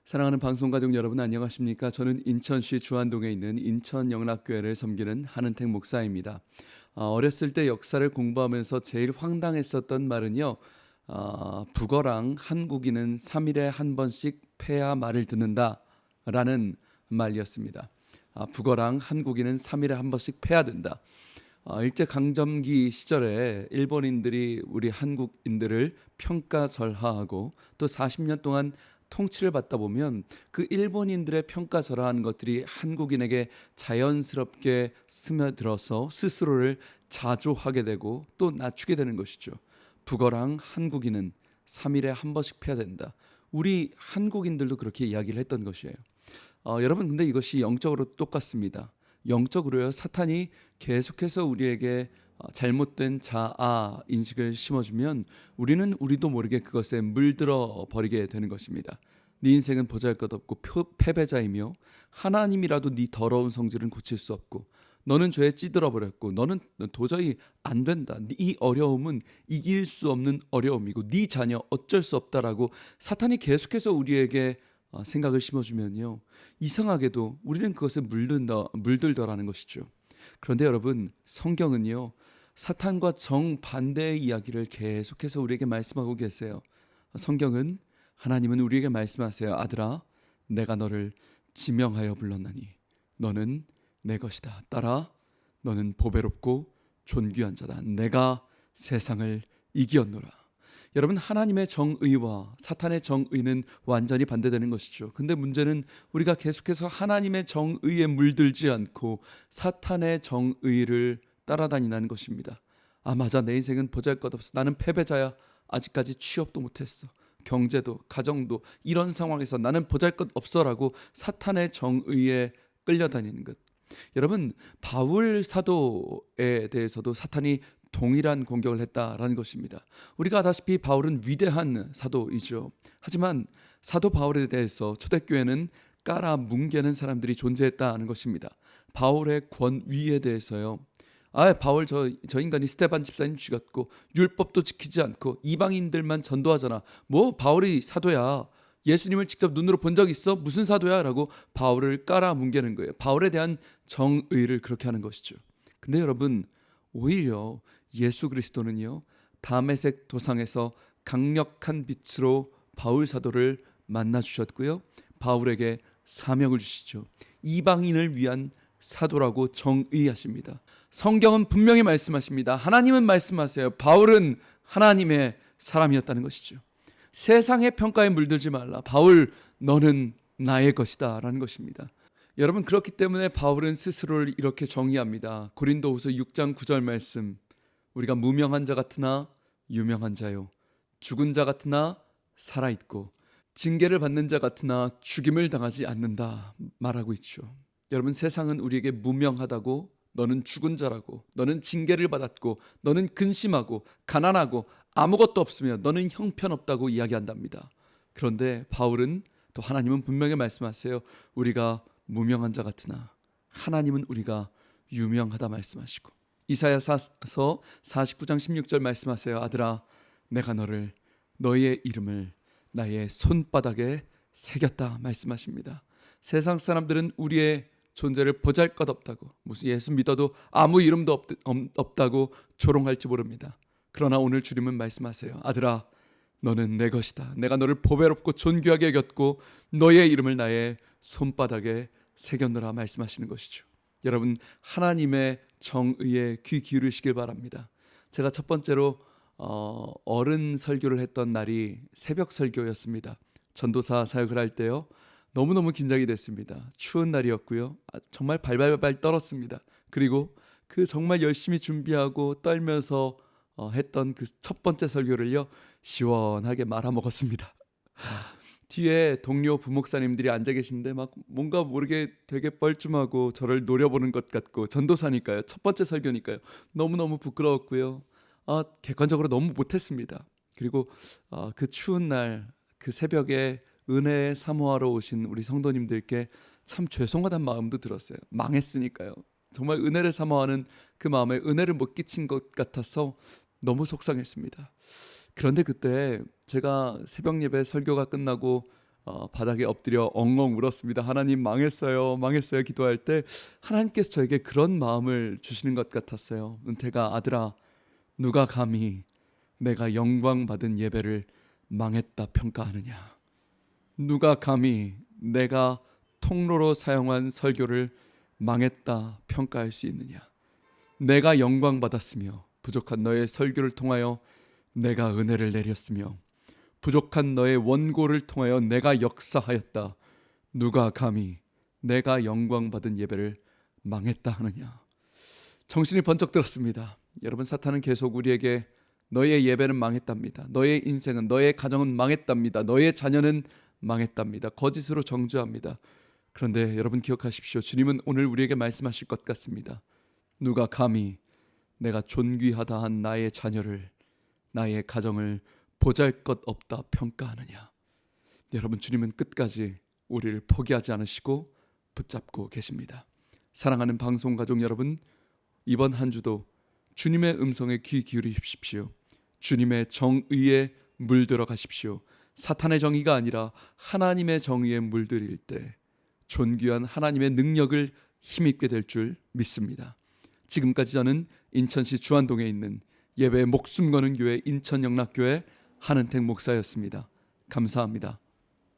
사랑하는 방송가족 여러분 안녕하십니까? 저는 인천시 주안동에 있는 인천영락교회를 섬기는 한은택 목사입니다. 어렸을 때 역사를 공부하면서 제일 황당했었던 말은요. 북어랑 한국인은 3일에 한 번씩 패야 말을 듣는다 라는 말이었습니다. 북어랑 한국인은 3일에 한 번씩 패야 된다. 일제강점기 시절에 일본인들이 우리 한국인들을 평가절하하고 또 40년 동안 통치를 받다 보면 그 일본인들의 평가절하하는 것들이 한국인에게 자연스럽게 스며들어서 스스로를 자조하게 되고 또 낮추게 되는 것이죠. 북어랑 한국인은 3일에 한 번씩 패야 된다. 우리 한국인들도 그렇게 이야기를 했던 것이에요. 여러분 근데 이것이 영적으로 똑같습니다. 영적으로요. 사탄이 계속해서 우리에게 잘못된 자아 인식을 심어주면 우리는 우리도 모르게 그것에 물들어 버리게 되는 것입니다. 네 인생은 보잘것없고 패배자이며 하나님이라도 네 더러운 성질은 고칠 수 없고 너는 죄에 찌들어 버렸고 너는 도저히 안 된다. 이 어려움은 이길 수 없는 어려움이고 네 자녀 어쩔 수 없다라고 사탄이 계속해서 우리에게 생각을 심어주면요. 이상하게도 우리는 그것에 물들더라는 것이죠. 그런데 여러분 성경은요. 사탄과 정반대의 이야기를 계속해서 우리에게 말씀하고 계세요. 성경은 하나님은 우리에게 말씀하세요. 아들아 내가 너를 지명하여 불렀나니 너는 내 것이다. 딸아 너는 보배롭고 존귀한 자다. 내가 세상을 이기었노라. 여러분 하나님의 정의와 사탄의 정의는 완전히 반대되는 것이죠. 근데 문제는 우리가 계속해서 하나님의 정의에 물들지 않고 사탄의 정의를 따라다니는 것입니다. 맞아 내 인생은 보잘것없어. 나는 패배자야. 아직까지 취업도 못했어. 경제도 가정도 이런 상황에서 나는 보잘것없어라고 사탄의 정의에 끌려다니는 것. 여러분 바울 사도에 대해서도 사탄이 동일한 공격을 했다라는 것입니다. 우리가 아다시피 바울은 위대한 사도이죠. 하지만 사도 바울에 대해서 초대교회는 깔아 뭉개는 사람들이 존재했다는 것입니다. 바울의 권위에 대해서요. 바울 저 인간이 스데반 집사님 죽였고 율법도 지키지 않고 이방인들만 전도하잖아. 뭐 바울이 사도야. 예수님을 직접 눈으로 본 적 있어? 무슨 사도야? 라고 바울을 깔아 뭉개는 거예요. 바울에 대한 정의를 그렇게 하는 것이죠. 근데 여러분 오히려 예수 그리스도는요. 다메섹 도상에서 강력한 빛으로 바울 사도를 만나 주셨고요. 바울에게 사명을 주시죠. 이방인을 위한 사도라고 정의하십니다. 성경은 분명히 말씀하십니다. 하나님은 말씀하세요. 바울은 하나님의 사람이었다는 것이죠. 세상의 평가에 물들지 말라. 바울 너는 나의 것이다 라는 것입니다. 여러분 그렇기 때문에 바울은 스스로를 이렇게 정의합니다. 고린도후서 6장 9절 말씀. 우리가 무명한 자 같으나 유명한 자요 죽은 자 같으나 살아있고 징계를 받는 자 같으나 죽임을 당하지 않는다 말하고 있죠. 여러분 세상은 우리에게 무명하다고 너는 죽은 자라고 너는 징계를 받았고 너는 근심하고 가난하고 아무것도 없으며 너는 형편없다고 이야기한답니다. 그런데 바울은 또 하나님은 분명히 말씀하세요. 우리가 무명한 자 같으나 하나님은 우리가 유명하다 말씀하시고 이사야서 49장 16절 말씀하세요. 아들아 내가 너의 이름을 나의 손바닥에 새겼다 말씀하십니다. 세상 사람들은 우리의 존재를 보잘것없다고 무슨 예수 믿어도 아무 이름도 없다고 조롱할지 모릅니다. 그러나 오늘 주님은 말씀하세요. 아들아 너는 내 것이다. 내가 너를 보배롭고 존귀하게 여겼고 너의 이름을 나의 손바닥에 새겼노라 말씀하시는 것이죠. 여러분 하나님의 정의에 귀 기울이시길 바랍니다. 제가 첫 번째로 어른 설교를 했던 날이 새벽 설교였습니다. 전도사 사역을 할 때요. 너무너무 긴장이 됐습니다. 추운 날이었고요. 정말 발발발 떨었습니다. 그리고 그 정말 열심히 준비하고 떨면서 했던 그 첫 번째 설교를요. 시원하게 말아먹었습니다. 뒤에 동료 부목사님들이 앉아 계신데 막 뭔가 모르게 되게 뻘쭘하고 저를 노려보는 것 같고 전도사니까요. 첫 번째 설교니까요. 너무너무 부끄러웠고요. 객관적으로 너무 못했습니다. 그리고 그 추운 날 그 새벽에 은혜 사모하러 오신 우리 성도님들께 참 죄송하다는 마음도 들었어요. 망했으니까요. 정말 은혜를 사모하는 그 마음에 은혜를 못 끼친 것 같아서 너무 속상했습니다. 그런데 그때 제가 새벽 예배 설교가 끝나고 바닥에 엎드려 엉엉 울었습니다. 하나님 망했어요, 망했어요 기도할 때 하나님께서 저에게 그런 마음을 주시는 것 같았어요. 은퇴가 아들아, 누가 감히 내가 영광 받은 예배를 망했다 평가하느냐? 누가 감히 내가 통로로 사용한 설교를 망했다 평가할 수 있느냐? 내가 영광 받았으며 부족한 너의 설교를 통하여 내가 은혜를 내렸으며 부족한 너의 원고를 통하여 내가 역사하였다. 누가 감히 내가 영광 받은 예배를 망했다 하느냐? 정신이 번쩍 들었습니다. 여러분, 사탄은 계속 우리에게 너의 예배는 망했답니다. 너의 인생은, 너의 가정은 망했답니다. 너의 자녀는 망했답니다. 거짓으로 정죄합니다. 그런데 여러분 기억하십시오. 주님은 오늘 우리에게 말씀하실 것 같습니다. 누가 감히 내가 존귀하다 한 나의 자녀를, 나의 가정을 보잘것없다 평가하느냐? 여러분, 주님은 끝까지 우리를 포기하지 않으시고 붙잡고 계십니다. 사랑하는 방송 가족 여러분, 이번 한 주도 주님의 음성에 귀 기울이십시오. 주님의 정의에 물들어 가십시오. 사탄의 정의가 아니라 하나님의 정의에 물들일 때 존귀한 하나님의 능력을 힘입게 될 줄 믿습니다. 지금까지 저는 인천시 주안동에 있는 예배에 목숨 거는 교회 인천영락교회 한은택 목사였습니다. 감사합니다.